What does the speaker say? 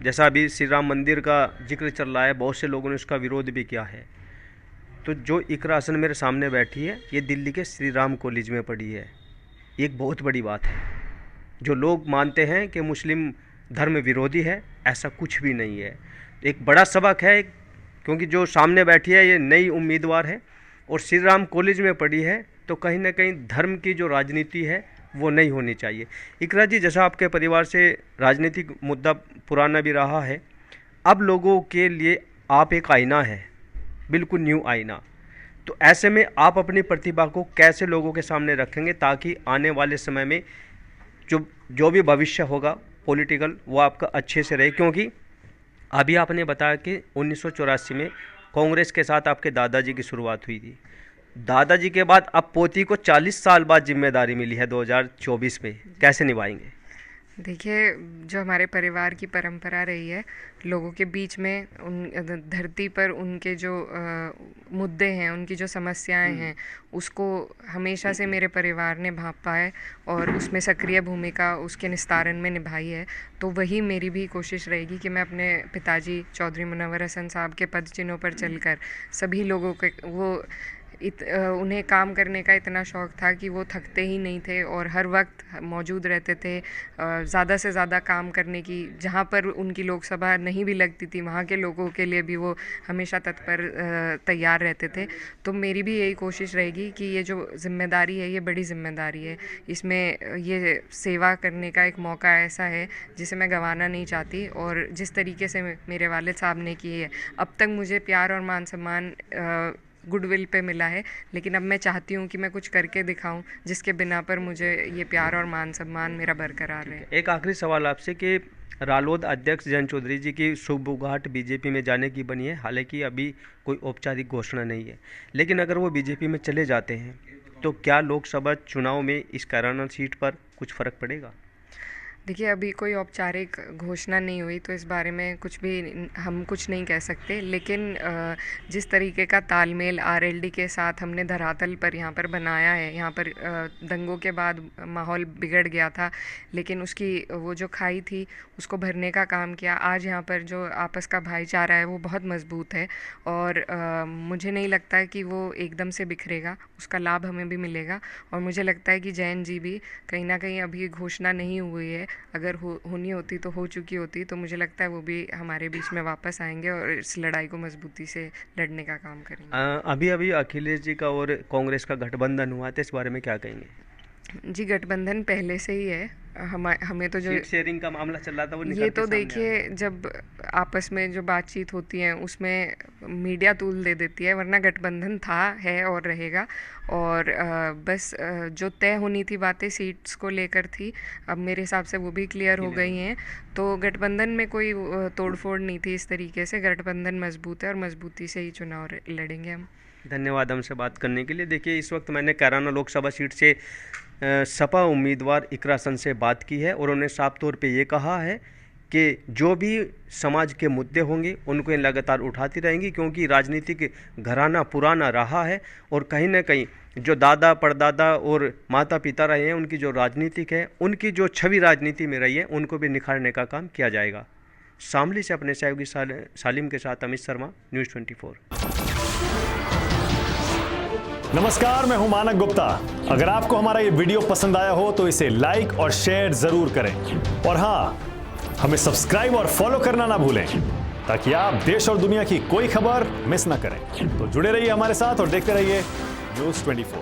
जैसा अभी श्री राम मंदिर का जिक्र चल रहा है, बहुत से लोगों ने उसका विरोध भी किया है। तो जो इकरा हसन मेरे सामने बैठी है, ये दिल्ली के श्री राम कॉलेज में पढ़ी है। एक बहुत बड़ी बात है। जो लोग मानते हैं कि मुस्लिम धर्म विरोधी है, ऐसा कुछ भी नहीं है। एक बड़ा सबक है, क्योंकि जो सामने बैठी है ये नई उम्मीदवार है और श्री राम कॉलेज में पढ़ी है, तो कहीं ना कहीं धर्म की जो राजनीति है वो नहीं होनी चाहिए। इकरा जी, जैसा आपके परिवार से राजनीतिक मुद्दा पुराना भी रहा है, अब लोगों के लिए आप एक आईना है, बिल्कुल न्यू आईना। तो ऐसे में आप अपनी प्रतिभा को कैसे लोगों के सामने रखेंगे ताकि आने वाले समय में जो भी भविष्य होगा पॉलिटिकल, वो आपका अच्छे से रहे? क्योंकि अभी आपने बताया कि 1984 में कांग्रेस के साथ आपके दादाजी की शुरुआत हुई थी। दादाजी के बाद अब पोती को 40 साल बाद जिम्मेदारी मिली है 2024 में, कैसे निभाएंगे? देखिए, जो हमारे परिवार की परंपरा रही है, लोगों के बीच में उन धरती पर उनके जो मुद्दे हैं, उनकी जो समस्याएं हैं, उसको हमेशा से मेरे परिवार ने भांपा है और उसमें सक्रिय भूमिका उसके निस्तारण में निभाई है। तो वही मेरी भी कोशिश रहेगी कि मैं अपने पिताजी चौधरी मुनव्वर हसन साहब के पद चिन्हों पर चलकर सभी लोगों के उन्हें काम करने का इतना शौक़ था कि वो थकते ही नहीं थे और हर वक्त मौजूद रहते थे, ज़्यादा से ज़्यादा काम करने की। जहाँ पर उनकी लोकसभा नहीं भी लगती थी, वहाँ के लोगों के लिए भी वो हमेशा तत्पर तैयार रहते थे। तो मेरी भी यही कोशिश रहेगी कि ये जो ज़िम्मेदारी है, ये बड़ी ज़िम्मेदारी है। इसमें ये सेवा करने का एक मौका ऐसा है जिसे मैं गंवाना नहीं चाहती। और जिस तरीके से मेरे वालिद साहब ने की है, अब तक मुझे प्यार और मान सम्मान गुडविल पे मिला है, लेकिन अब मैं चाहती हूँ कि मैं कुछ करके दिखाऊं जिसके बिना पर मुझे ये प्यार और मान सम्मान मेरा बरकरार रहे। एक आखिरी सवाल आपसे कि रालोद अध्यक्ष जयंत चौधरी जी की शुभगांठ बीजेपी में जाने की बनी है। हालांकि अभी कोई औपचारिक घोषणा नहीं है, लेकिन अगर वो बीजेपी में चले जाते हैं तो क्या लोकसभा चुनाव में इस कैराना सीट पर कुछ फ़र्क पड़ेगा? देखिए, अभी कोई औपचारिक घोषणा नहीं हुई, तो इस बारे में हम कुछ नहीं कह सकते। लेकिन जिस तरीके का तालमेल आरएलडी के साथ हमने धरातल पर यहाँ पर बनाया है, यहाँ पर दंगों के बाद माहौल बिगड़ गया था, लेकिन उसकी वो जो खाई थी उसको भरने का काम किया। आज यहाँ पर जो आपस का भाईचारा है वो बहुत मजबूत है और मुझे नहीं लगता है कि वो एकदम से बिखरेगा, उसका लाभ हमें भी मिलेगा। और मुझे लगता है कि जैन जी भी कहीं ना कहीं अभी घोषणा नहीं हुई है, अगर होनी होती तो हो चुकी होती, तो मुझे लगता है वो भी हमारे बीच में वापस आएंगे और इस लड़ाई को मजबूती से लड़ने का काम करेंगे। अभी अभी अखिलेश जी का और कांग्रेस का गठबंधन हुआ था, इस बारे में क्या कहेंगे? जी, गठबंधन पहले से ही है। हमें तो जो सीट शेयरिंग का मामला चल रहा था वो ये तो देखिए, जब आपस में जो बातचीत होती है उसमें मीडिया तूल दे देती है, वरना गठबंधन था, है और रहेगा। और बस जो तय होनी थी बातें सीट्स को लेकर थी, अब मेरे हिसाब से वो भी क्लियर हो गई हैं। तो गठबंधन में कोई तोड़फोड़ नहीं थी इस तरीके से। गठबंधन मजबूत है और मजबूती से ही चुनाव लड़ेंगे हम। धन्यवाद हमसे बात करने के लिए। देखिए, इस वक्त मैंने कैराना लोकसभा सीट से सपा उम्मीदवार इकरा हसन से बात की है और उन्होंने साफ तौर पे ये कहा है कि जो भी समाज के मुद्दे होंगे उनको लगातार उठाती रहेंगी, क्योंकि राजनीतिक घराना पुराना रहा है और कहीं ना कहीं जो दादा परदादा और माता पिता रहे हैं, उनकी जो राजनीतिक है, उनकी जो छवि राजनीति में रही है, उनको भी निखारने का काम किया जाएगा। शामली से अपने सहयोगी सालिम के साथ अमित शर्मा, न्यूज़ 24। नमस्कार, मैं हूं मानक गुप्ता। अगर आपको हमारा ये वीडियो पसंद आया हो तो इसे लाइक और शेयर जरूर करें और हाँ, हमें सब्सक्राइब और फॉलो करना ना भूलें ताकि आप देश और दुनिया की कोई खबर मिस ना करें। तो जुड़े रहिए हमारे साथ और देखते रहिए न्यूज़ 24।